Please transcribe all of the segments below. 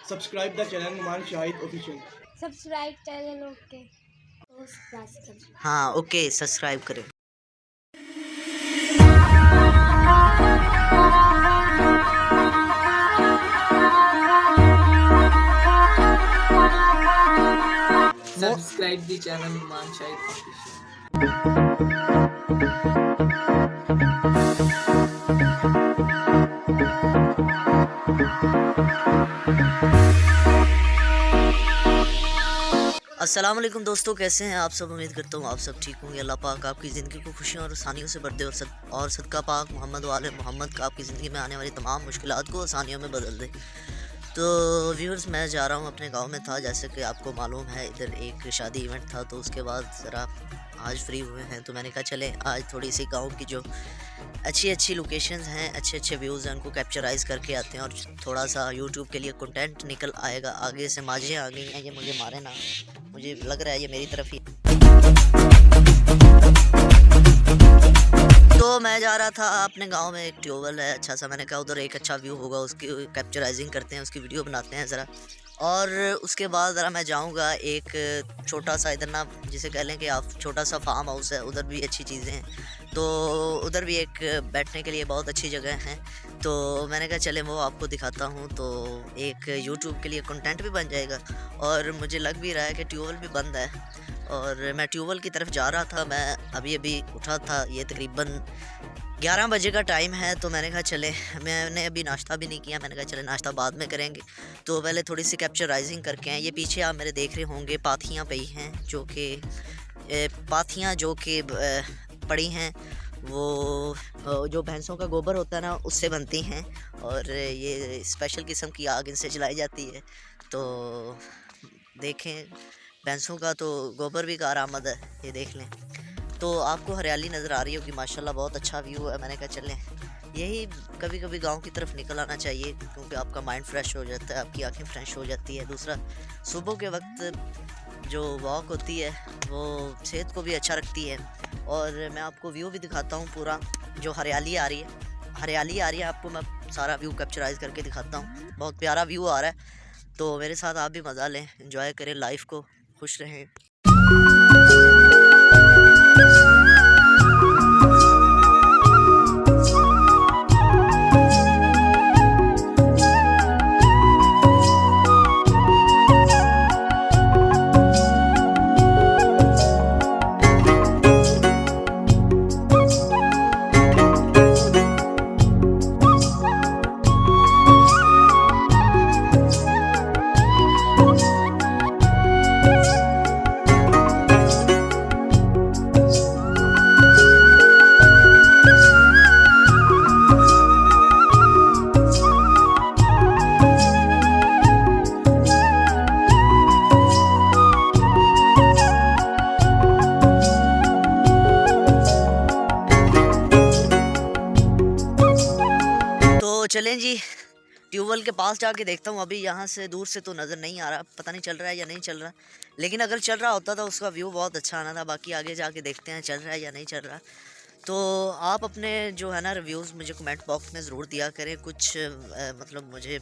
Subscribe the channel Numan Shahid Official. Subscribe channel okay वो subscribe कर हाँ okay subscribe करें। Subscribe the channel Numan Shahid Official. अस्सलाम वालेकुम दोस्तों, कैसे हैं आप सब। उम्मीद करता हूँ आप सब ठीक होंगे। अल्लाह पाक आपकी ज़िंदगी को खुशियों और आसानियों से भर दे और सदका पाक मोहम्मद वाले मोहम्मद का आपकी ज़िंदगी में आने वाली तमाम मुश्किलात को आसानियों में बदल दे। तो व्यूअर्स, मैं जा रहा हूँ अपने गांव में था, जैसे कि आपको मालूम है इधर एक शादी इवेंट था, तो उसके बाद ज़रा आज फ्री हुए हैं तो मैंने कहा चले आज थोड़ी सी गांव की जो अच्छी लोकेशंस हैं, अच्छे व्यूज़ हैं, उनको कैप्चराइज़ करके आते हैं और थोड़ा सा यूट्यूब के लिए कंटेंट निकल आएगा। आगे से माजियाँ आ गई हैं, ये मुझे मारे ना, मुझे लग रहा है ये मेरी तरफ ही। तो मैं जा रहा था अपने गांव में, एक ट्यूबवेल है अच्छा सा, मैंने कहा उधर एक अच्छा व्यू होगा, उसकी कैप्चराइजिंग करते हैं, उसकी वीडियो बनाते हैं ज़रा। और उसके बाद ज़रा मैं जाऊंगा एक छोटा सा इधर ना, जिसे कह लें कि आप छोटा सा फार्म हाउस है, उधर भी अच्छी चीज़ें हैं, तो उधर भी एक बैठने के लिए बहुत अच्छी जगह हैं। तो मैंने कहा चले वो आपको दिखाता हूँ, तो एक यूट्यूब के लिए कंटेंट भी बन जाएगा। और मुझे लग भी रहा है कि ट्यूबवेल भी बंद है और मैं ट्यूबवेल की तरफ जा रहा था। मैं अभी उठा था, ये तकरीबन 11 बजे का टाइम है, तो मैंने कहा चले, मैंने अभी नाश्ता भी नहीं किया, मैंने कहा चले नाश्ता बाद में करेंगे, तो पहले थोड़ी सी कैप्चराइजिंग करके हैं। ये पीछे आप मेरे देख रहे होंगे पाथियाँ पई हैं, जो कि पाथियाँ जो कि पड़ी हैं, वो जो भैंसों का गोबर होता है ना, उससे बनती हैं और ये स्पेशल किस्म की आग इनसे जलाई जाती है। तो देखें, भैंसों का तो गोबर भी कारआमद है, ये देख लें। तो आपको हरियाली नज़र आ रही होगी माशाल्लाह, बहुत अच्छा व्यू है। मैंने कहा चलें, यही कभी कभी गांव की तरफ निकल आना चाहिए, क्योंकि आपका माइंड फ्रेश हो जाता है, आपकी आंखें फ्रेश हो जाती है। दूसरा, सुबह के वक्त जो वॉक होती है वो सेहत को भी अच्छा रखती है। और मैं आपको व्यू भी दिखाता हूँ पूरा, जो हरियाली आ रही है आपको मैं सारा व्यू कैप्चराइज करके दिखाता हूँ। बहुत प्यारा व्यू आ रहा है, तो मेरे साथ आप भी मज़ा लें, एंजॉय करें लाइफ को, खुश रहें। चलें जी, ट्यूबवेल के पास जाके देखता हूँ। अभी यहाँ से दूर से तो नज़र नहीं आ रहा, पता नहीं चल रहा है या नहीं चल रहा, लेकिन अगर चल रहा होता तो उसका व्यू बहुत अच्छा आना था। बाकी आगे जाके देखते हैं चल रहा है या नहीं चल रहा। तो आप अपने जो है ना रिव्यूज़ मुझे कमेंट बॉक्स में ज़रूर दिया करें, कुछ मतलब मुझे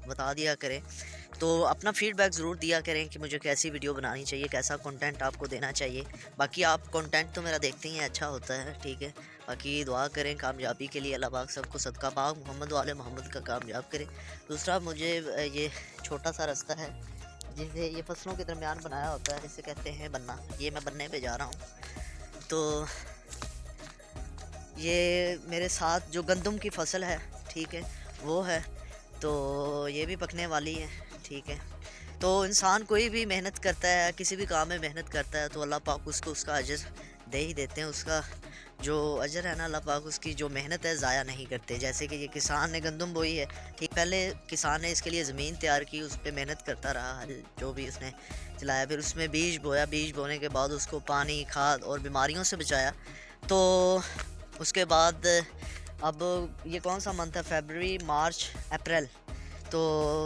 बता दिया करें, तो अपना फ़ीडबैक ज़रूर दिया करें कि मुझे कैसी वीडियो बनानी चाहिए, कैसा कंटेंट आपको देना चाहिए। बाकी आप कंटेंट तो मेरा देखते ही अच्छा होता है, ठीक है। बाकी दुआ करें कामयाबी के लिए, अल्लाह पाक सबको सदका पाक मोहम्मद वाले मोहम्मद का कामयाब करें। दूसरा, मुझे ये छोटा सा रास्ता है जिसे ये फसलों के दरमियान बनाया होता है, इसे कहते हैं बन्ना, ये मैं बनने पे जा रहा हूँ। तो ये मेरे साथ जो गंदम की फसल है, ठीक है, वो है, तो ये भी पकने वाली है, ठीक है। तो इंसान कोई भी मेहनत करता है, किसी भी काम में मेहनत करता है, तो अल्लाह पाक उसको उसका अजर दे ही देते हैं। उसका जो अजर है ना, अल्लाह पाक उसकी जो मेहनत है ज़ाया नहीं करते। जैसे कि ये किसान ने गंदम बोई है, ठीक, पहले किसान ने इसके लिए ज़मीन तैयार की, उस पर मेहनत करता रहा, जो भी उसने चलाया, फिर उसमें बीज बोया, बीज बोने के बाद उसको पानी, खाद और बीमारियों से बचाया। तो उसके बाद अब ये कौन सा मंथ है, फरवरी, मार्च, अप्रैल, तो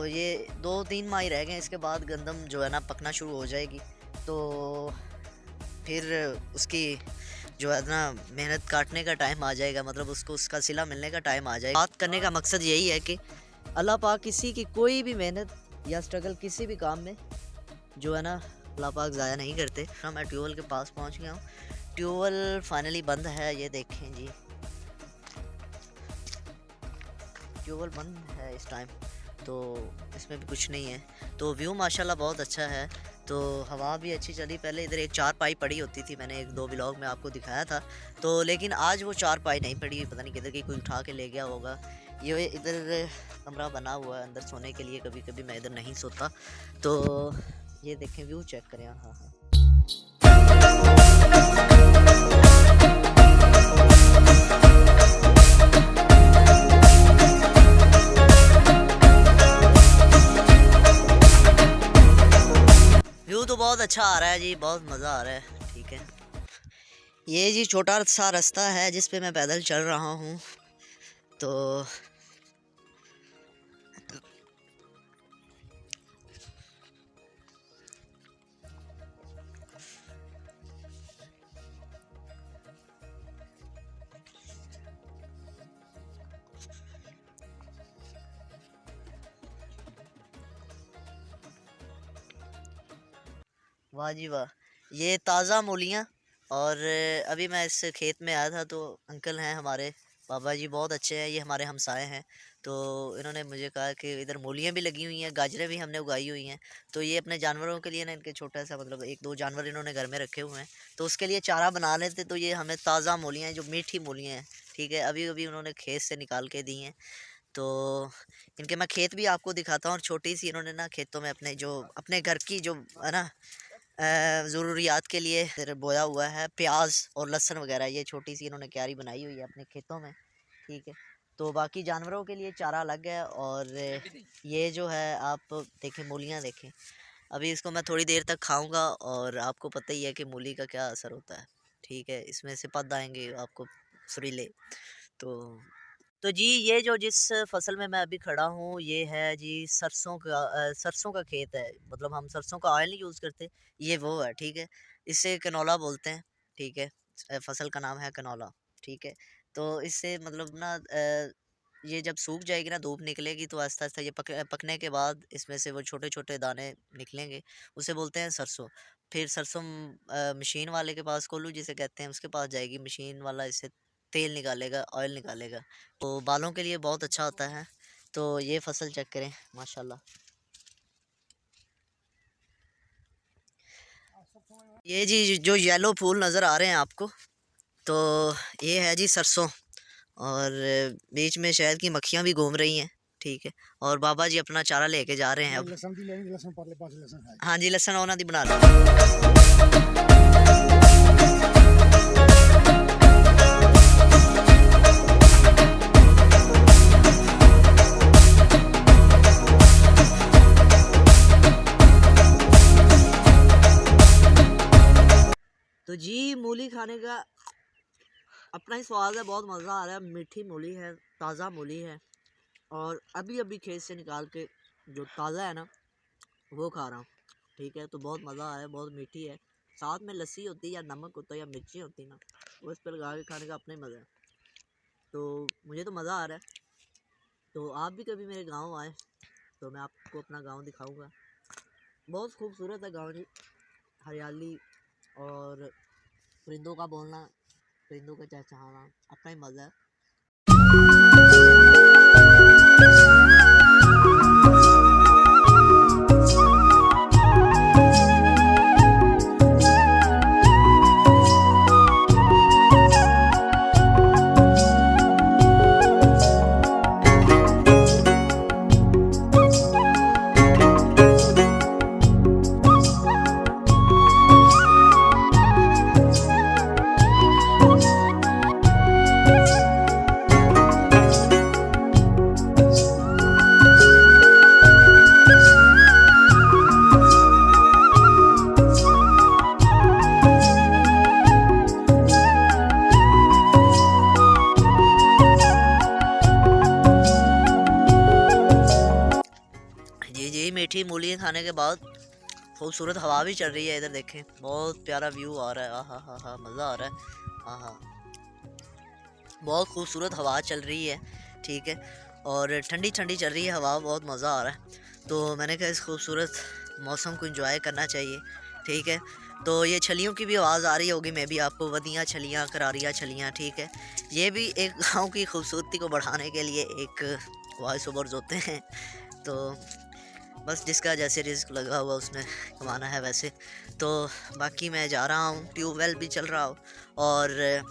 ये 2-3 माह ही रह गए, इसके बाद गंदम जो है ना पकना शुरू हो जाएगी। तो फिर उसकी जो है ना मेहनत काटने का टाइम आ जाएगा, मतलब उसको उसका सिला मिलने का टाइम आ जाएगा। बात करने का मकसद यही है कि अल्लाह पाक किसी की कोई भी मेहनत या स्ट्रगल किसी भी काम में जो है ना अल्लाह पाक ज़ाया नहीं करते। मैं ट्यूबवेल के पास पहुंच गया हूँ। ट्यूबवेल फाइनली बंद है, ये देखें जी, ट्यूबवेल बंद है इस टाइम, तो इसमें भी कुछ नहीं है। तो व्यू माशाल्लाह बहुत अच्छा है, तो हवा भी अच्छी चली। पहले इधर एक चारपाई पड़ी होती थी, मैंने 1-2 व्लॉग में आपको दिखाया था, तो लेकिन आज वो चारपाई नहीं पड़ी, पता नहीं किधर की कोई उठा के ले गया होगा। ये इधर कमरा बना हुआ है अंदर सोने के लिए, कभी कभी मैं इधर नहीं सोता। तो ये देखें, व्यू चेक करें। हाँ हाँ, व्यू तो बहुत अच्छा आ रहा है जी, बहुत मज़ा आ रहा है। ठीक है, ये जी छोटा सा रास्ता है जिस पे मैं पैदल चल रहा हूँ। तो वाह जी वाह, ये ताज़ा मूलियाँ। और अभी मैं इस खेत में आया था, तो अंकल हैं हमारे, बाबा जी बहुत अच्छे हैं, ये हमारे हमसाए हैं। तो इन्होंने मुझे कहा कि इधर मूलियाँ भी लगी हुई हैं, गाजरें भी हमने उगाई हुई हैं। तो ये अपने जानवरों के लिए ना, इनके छोटा सा मतलब 1-2 जानवर इन्होंने घर में रखे हुए हैं, तो उसके लिए चारा बना लेते। तो ये हमें ताज़ा मूलियाँ हैं, जो मीठी मूलियाँ हैं, ठीक है, अभी अभी उन्होंने खेत से निकाल के दी हैं। तो इनके मैं खेत भी आपको दिखाता हूँ। और छोटी सी इन्होंने ना खेतों में अपने घर की जो है ना ज़रूरियात के लिए फिर बोया हुआ है प्याज और लहसुन वगैरह। ये छोटी सी इन्होंने क्यारी बनाई हुई है अपने खेतों में, ठीक है। तो बाकी जानवरों के लिए चारा अलग है। और ये जो है आप देखें, मूलियाँ देखें, अभी इसको मैं थोड़ी देर तक खाऊंगा, और आपको पता ही है कि मूली का क्या असर होता है, ठीक है, इसमें से पद आएंगे आपको सुरीले। तो जी, ये जो जिस फसल में मैं अभी खड़ा हूँ, ये है जी सरसों का खेत है। मतलब हम सरसों का ऑयल नहीं यूज़ करते, ये वो है, ठीक है। इसे कनौला बोलते हैं, ठीक है। फसल का नाम है कनौला, ठीक है। तो इससे मतलब ना ये जब सूख जाएगी ना, धूप निकलेगी, तो आहिस्ता आहिस्ता ये पकने के बाद इसमें से वो छोटे छोटे दाने निकलेंगे, उसे बोलते हैं सरसों। फिर सरसों मशीन वाले के पास, कोल्हू जिसे कहते हैं, उसके पास जाएगी, मशीन वाला इसे तेल निकालेगा, ऑयल निकालेगा, तो बालों के लिए बहुत अच्छा होता है। तो ये फसल चेक करें माशाल्लाह। ये जी जो येलो फूल नज़र आ रहे हैं आपको, तो ये है जी सरसों, और बीच में शहद की मक्खियाँ भी घूम रही हैं, ठीक है। और बाबा जी अपना चारा लेके जा रहे हैं अब। हाँ जी, लहसुन उन्होंने दी बना लो। तो जी, मूली खाने का अपना ही स्वाद है, बहुत मज़ा आ रहा है। मीठी मूली है, ताज़ा मूली है, और अभी अभी खेत से निकाल के जो ताज़ा है ना, वो खा रहा हूँ, ठीक है। तो बहुत मज़ा आ रहा है, बहुत मीठी है। साथ में लस्सी होती है, या नमक होता है, या मिर्ची होती है ना, वो इस पर लगा के खाने का अपना ही मज़ा है। तो मुझे तो मज़ा आ रहा है। तो आप भी कभी मेरे गाँव आए तो मैं आपको अपना गाँव दिखाऊँगा। बहुत खूबसूरत है गाँव जी, हरियाली और परिंदों का बोलना, परिंदों का चहचहाना, अपना ही मज़ा है। मीठी मूली खाने के बाद खूबसूरत हवा भी चल रही है, इधर देखें, बहुत प्यारा व्यू आ रहा है। आहा हा हा, मज़ा आ रहा है। आहा, बहुत खूबसूरत हवा चल रही है, ठीक है, और ठंडी ठंडी चल रही है हवा, बहुत मज़ा आ रहा है। तो मैंने कहा इस खूबसूरत मौसम को एंजॉय करना चाहिए, ठीक है। तो ये छलियों की भी आवाज़ आ रही होगी, मैं भी आपको वदियाँ छलियाँ करारियाँ छलियाँ, ठीक है। ये भी एक गांव की खूबसूरती को बढ़ाने के लिए एक वॉइस ओवर्स होते हैं। तो बस जिसका जैसे रिस्क लगा हुआ उसने कमाना है वैसे। तो बाकी मैं जा रहा हूँ, ट्यूबवेल भी चल रहा हो और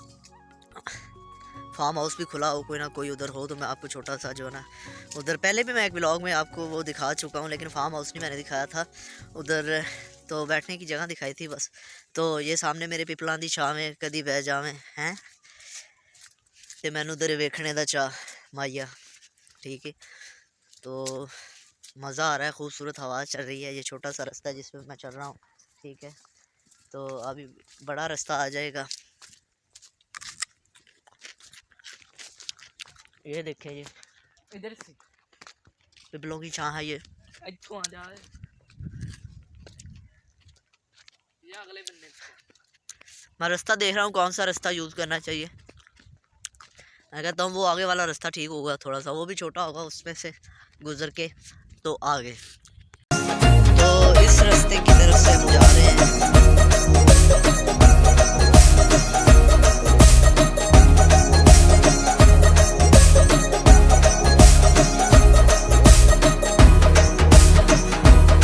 फार्म हाउस भी खुला हो, कोई ना कोई उधर हो तो मैं आपको छोटा सा जो है ना उधर, पहले भी मैं एक व्लॉग में आपको वो दिखा चुका हूँ, लेकिन फार्म हाउस नहीं मैंने दिखाया था उधर, तो बैठने की जगह दिखाई थी बस। तो ये सामने मेरे पिपलां दी छावें कदी बह जावें हैं ते मैनू उधर वेखने दा चाह माइया, ठीक है। तो मज़ा आ रहा है, खूबसूरत हवा चल रही है, ये छोटा सा रास्ता है जिस पर मैं चल रहा हूँ, ठीक है। तो अभी बड़ा रास्ता आ जाएगा। ये देखें जी, इधर से पिपलों की छाँ है ये। इत्थों आ जा, ये अगले बंदे मैं रास्ता देख रहा हूँ कौन सा रास्ता यूज़ करना चाहिए। मैं कहता हूँ वो आगे वाला रास्ता ठीक होगा, थोड़ा सा वो भी छोटा होगा, उसमें से गुजर के तो आगे। तो इस रास्ते की तरफ से हम जा रहे हैं।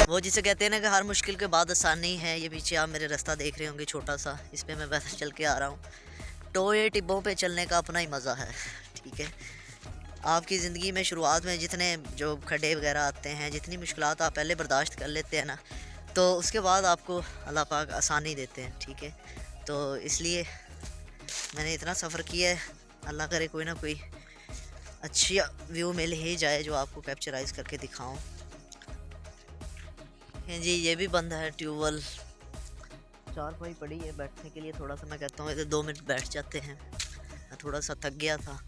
वो जिसे कहते हैं ना कि हर मुश्किल के बाद आसानी है। ये पीछे आप मेरे रास्ता देख रहे होंगे छोटा सा, इस पर मैं वैसे चल के आ रहा हूँ। टोए टिब्बों पे चलने का अपना ही मज़ा है, ठीक है। आपकी ज़िंदगी में शुरुआत में जितने जो खड्डे वगैरह आते हैं, जितनी मुश्किलात आप पहले बर्दाश्त कर लेते हैं ना, तो उसके बाद आपको अल्लाह पाक आसानी देते हैं, ठीक है। तो इसलिए मैंने इतना सफ़र किया है, अल्लाह करे कोई ना कोई अच्छी व्यू मिल ही जाए जो आपको कैप्चराइज़ करके दिखाऊँ। जी ये भी बंद है ट्यूबवेल, चारपाई पड़ी है बैठने के लिए। थोड़ा सा मैं कहता हूँ इधर 2 मिनट बैठ जाते हैं, मैं थोड़ा सा थक गया था।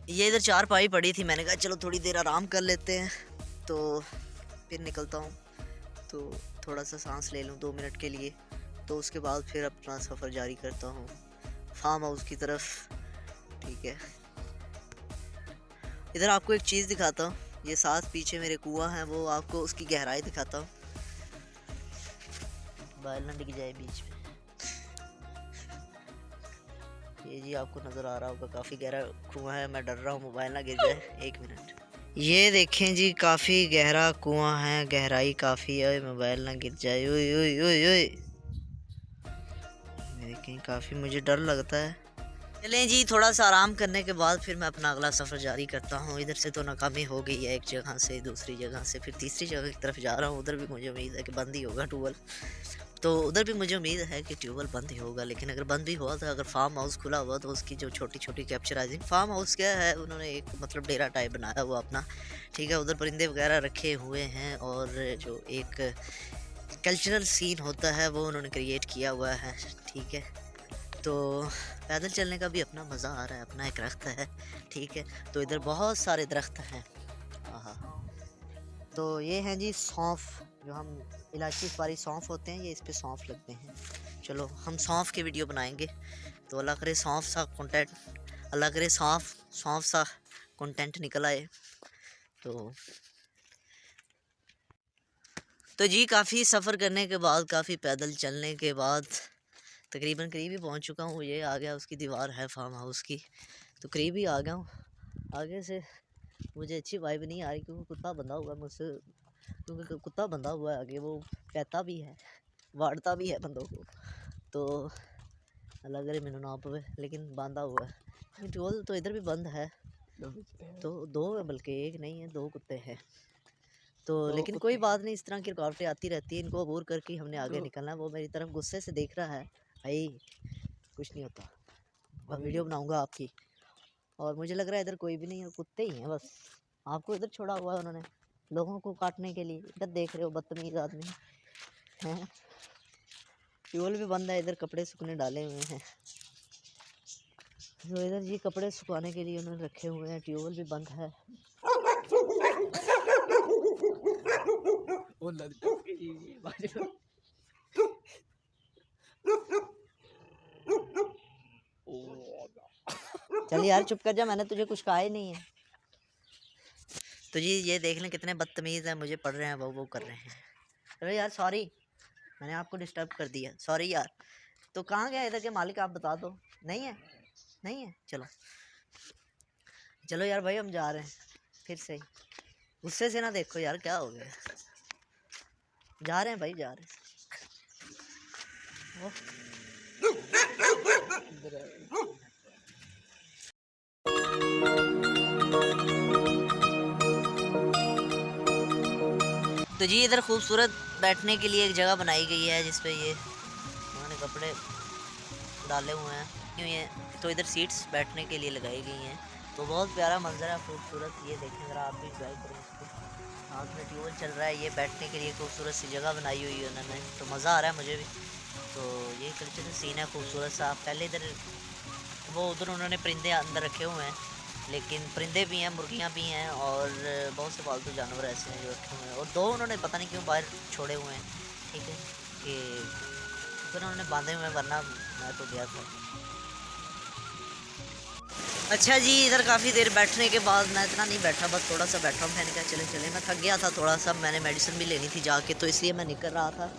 ये इधर चारपाई पड़ी थी, मैंने कहा चलो थोड़ी देर आराम कर लेते हैं, तो फिर निकलता हूँ, तो थोड़ा सा सांस ले लूँ 2 मिनट के लिए, तो उसके बाद फिर अपना सफ़र जारी करता हूँ फार्म हाउस की तरफ, ठीक है। इधर आपको एक चीज़ दिखाता हूँ, ये साथ पीछे मेरे कुआं है, वो आपको उसकी गहराई दिखाता हूँ, बाल ना दिख जाए बीच में। ये जी आपको नज़र आ रहा होगा, काफ़ी गहरा कुआं है, मैं डर रहा हूँ मोबाइल ना गिर जाए। 1 मिनट, ये देखें जी काफ़ी गहरा कुआं है, गहराई काफ़ी है, मोबाइल ना गिर जाए। ओए ओए ओए ओए, देखें काफ़ी मुझे डर लगता है। चलें जी थोड़ा सा आराम करने के बाद फिर मैं अपना अगला सफ़र जारी करता हूँ। इधर से तो नाकामी हो गई है, एक जगह से दूसरी जगह से फिर तीसरी जगह की तरफ जा रहा हूँ। उधर भी मुझे उम्मीद है कि बंद ही होगा ट्यूबवेल, तो उधर भी मुझे उम्मीद है कि ट्यूबवेल बंद ही होगा। लेकिन अगर बंद भी हुआ तो अगर फार्म हाउस खुला हुआ तो उसकी जो छोटी छोटी कैप्चराइजिंग, फार्म हाउस क्या है, उन्होंने एक मतलब डेरा टाइप बनाया हुआ अपना, ठीक है। उधर परिंदे वगैरह रखे हुए हैं और जो एक कल्चरल सीन होता है वो उन्होंने क्रिएट किया हुआ है, ठीक है। तो पैदल चलने का भी अपना मज़ा आ रहा है, अपना एक दरख्त है, ठीक है। तो इधर बहुत सारे दरख्त हैं, हाँ। तो ये हैं जी सौंफ, जो हम इलायची वाली सौंफ होते हैं, ये इस पे सौंफ लगते हैं। चलो हम सौंफ की वीडियो बनाएंगे, तो अल्लाह करे सौंफ सा कंटेंट, अल्लाह करे सौंफ सा कंटेंट निकल आए। तो जी काफ़ी सफ़र करने के बाद, काफ़ी पैदल चलने के बाद तकरीबन करीब ही पहुंच चुका हूँ। ये आ गया उसकी दीवार है फार्म हाउस की, तो करीब ही आ गया हूँ। आगे से मुझे अच्छी वाइब नहीं आ रही क्योंकि कुत्ता बंधा हुआ है मुझसे, क्योंकि कुत्ता बंधा हुआ है आगे, वो कहता भी है, वाड़ता भी है बंदों को, तो अलग करे मैनू ना पवे, लेकिन बांधा हुआ है। ट्यूबवेल तो इधर भी बंद है, तो 2 है, बल्कि 1 नहीं है, 2 कुत्ते हैं। तो लेकिन कोई बात नहीं, इस तरह की रुकावटें आती रहती हैं, इनको अबूर करके हमने आगे निकलना है। वो मेरी तरफ गुस्से से देख रहा है, भाई कुछ नहीं होता, मैं वीडियो बनाऊंगा आपकी। और मुझे लग रहा है इधर कोई भी नहीं है, कुत्ते ही हैं बस। आपको इधर छोड़ा हुआ है उन्होंने लोगों को काटने के लिए। इधर देख रहे हो बदतमीज आदमी हैं। ट्यूबवेल भी बंद है, इधर कपड़े सूखने डाले हुए हैं, तो इधर ये कपड़े सुखाने के लिए उन्होंने रखे हुए हैं। ट्यूबवेल भी बंद है। चल यार चुप कर जा, मैंने तुझे कुछ कहा ही नहीं है। तो जी ये देख लें कितने बदतमीज़ हैं, मुझे पढ़ रहे हैं, वो कर रहे हैं। अरे यार सॉरी, मैंने आपको डिस्टर्ब कर दिया, सॉरी यार। तो कहाँ गया इधर के मालिक, आप बता दो। नहीं है, नहीं है, चलो चलो यार भाई, हम जा रहे हैं फिर से। गुस्से से ना देखो यार, क्या हो गया। जा रहे हैं भाई, जा रहे हैं। तो जी इधर खूबसूरत बैठने के लिए एक जगह बनाई गई है जिसपे ये उन्होंने कपड़े डाले हुए हैं, क्यों ये तो इधर सीट्स बैठने के लिए लगाई गई हैं। तो बहुत प्यारा मंजर है, खूबसूरत। ये देखें ज़रा, आप भी इंजॉय करें इसको। हाथ में ट्यूबवेल चल रहा है, ये बैठने के लिए खूबसूरत सी जगह बनाई हुई है उन्होंने, तो मज़ा आ रहा है मुझे भी। तो ये कल्चर सीन है खूबसूरत सा। पहले इधर वो उधर उन्होंने परिंदे अंदर रखे हुए हैं, लेकिन परिंदे भी हैं, मुर्गियाँ भी हैं, और बहुत से पालतू जानवर ऐसे हैं जो रखे हुए हैं। और दो उन्होंने पता नहीं क्यों बाहर छोड़े हुए हैं, ठीक है, कि फिर उन्होंने बांधे हुए हैं, वरना मैं तो गया था। अच्छा जी, इधर काफ़ी देर बैठने के बाद मैं इतना नहीं बैठा, बस थोड़ा सा बैठा हूँ। मैंने कहा चले चले, मैं थक गया था थोड़ा सा, मैंने मेडिसिन भी लेनी थी जाके, तो इसलिए मैं निकल रहा था।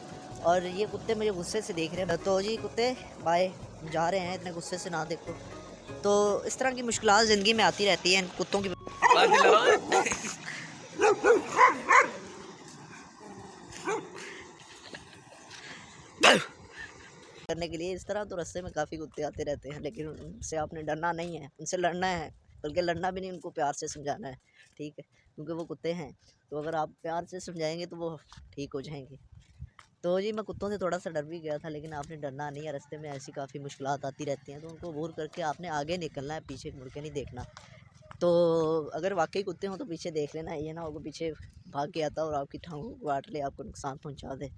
और ये कुत्ते मुझे गुस्से से देख रहे हैं। तो जी कुत्ते बाय, जा रहे हैं, इतने गुस्से से ना देखो। तो इस तरह की मुश्किलात ज़िंदगी में आती रहती हैं इन कुत्तों की। करने के लिए इस तरह तो रास्ते में काफ़ी कुत्ते आते रहते हैं, लेकिन उनसे आपने डरना नहीं है, उनसे लड़ना है, बल्कि लड़ना भी नहीं, उनको प्यार से समझाना है, ठीक है, क्योंकि वो कुत्ते हैं। तो अगर आप प्यार से समझाएंगे तो वो ठीक हो जाएंगे। तो जी मैं कुत्तों से थोड़ा सा डर भी गया था, लेकिन आपने डरना नहीं है, रास्ते में ऐसी काफ़ी मुश्किलात आती रहती हैं, तो उनको अबूर करके आपने आगे निकलना है, पीछे मुड़ के नहीं देखना। तो अगर वाकई कुत्ते हों तो पीछे देख लेना, ये ना हो कि पीछे भाग के आता और आपकी टांगों को काट ले, आपको नुकसान पहुंचा दे।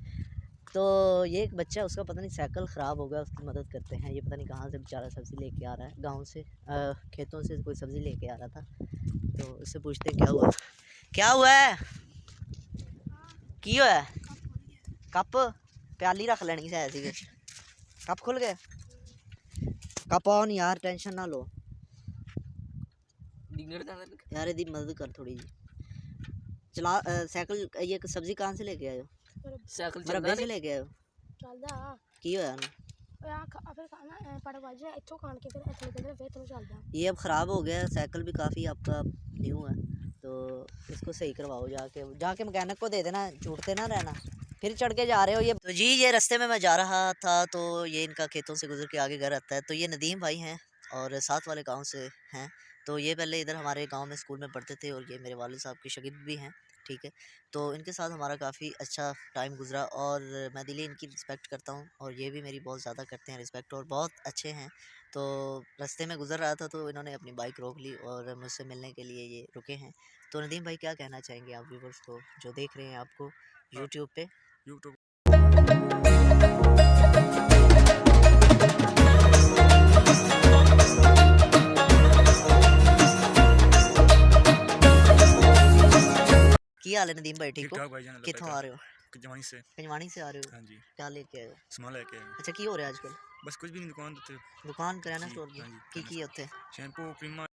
तो ये एक बच्चा, उसका पता नहीं साइकिल ख़राब हो गया, उसकी मदद करते हैं। ये पता नहीं कहाँ से बेचारा सब्ज़ी लेके आ रहा है, गांव से, खेतों से कोई सब्ज़ी लेके आ रहा था। तो उससे पूछते हैं क्या हुआ, क्या हुआ है, की हुआ है। कप प्याली रख लेनी से ऐसी, कप खुल गया, कप ऑन यार, टेंशन ना लो यार, यदि मदद कर थोड़ी जी। चला साइकिल, ये सब्ज़ी कहाँ से लेके आए हो, साइकिल मेरा बेच लेके आए हो, ਚੱਲਦਾ की होया ਆ ਫਿਰ ਖਾਣਾ ਪੜ ਵਾਜੇ ਇੱਥੋਂ ਖਾਣ ਕੇ ਫਿਰ ਇੱਥੇ ਨਿਕਲਦੇ ਫਿਰ ਤੈਨੂੰ ਚੱਲਦਾ। ये अब ख़राब हो गया, साइकिल भी काफ़ी आपका न्यू है, तो इसको सही करवाओ जाके, जाके मैकेनिक को दे देना, छूटते ना रहना, फिर चढ़ के जा रहे हो ये। तो जी ये रास्ते में मैं जा रहा था, तो ये इनका खेतों से गुजर के आगे घर आता है। तो ये नदीम भाई हैं और साथ वाले गांव से हैं। तो ये पहले इधर हमारे गांव में स्कूल में पढ़ते थे, और ये मेरे वालिद साहब के शागिर्द भी हैं, ठीक है। तो इनके साथ हमारा काफ़ी अच्छा टाइम गुजरा, और मैं दिली इनकी रिस्पेक्ट करता हूँ, और ये भी मेरी बहुत ज़्यादा करते हैं रिस्पेक्ट, और बहुत अच्छे हैं। तो रास्ते में गुजर रहा था, तो इन्होंने अपनी बाइक रोक ली और मुझसे मिलने के लिए ये रुके हैं। तो नदीम भाई क्या कहना चाहेंगे आप व्यूवर्स को जो देख रहे हैं आपको यूट्यूब पे। की हाल है नदीम भाई, ठीक हो, कितों आ रहे हो, कंजवानी से। कंजवानी से आ रहे हो, हाँ जी, क्या लेके आए हो, सामान लेके आए। अच्छा की हो रहा है आजकल, बस कुछ भी नहीं, दुकान तो दुकान किराना जी, स्टोर हाँ जी, की है उत्थे, शैम्पू क्रीमा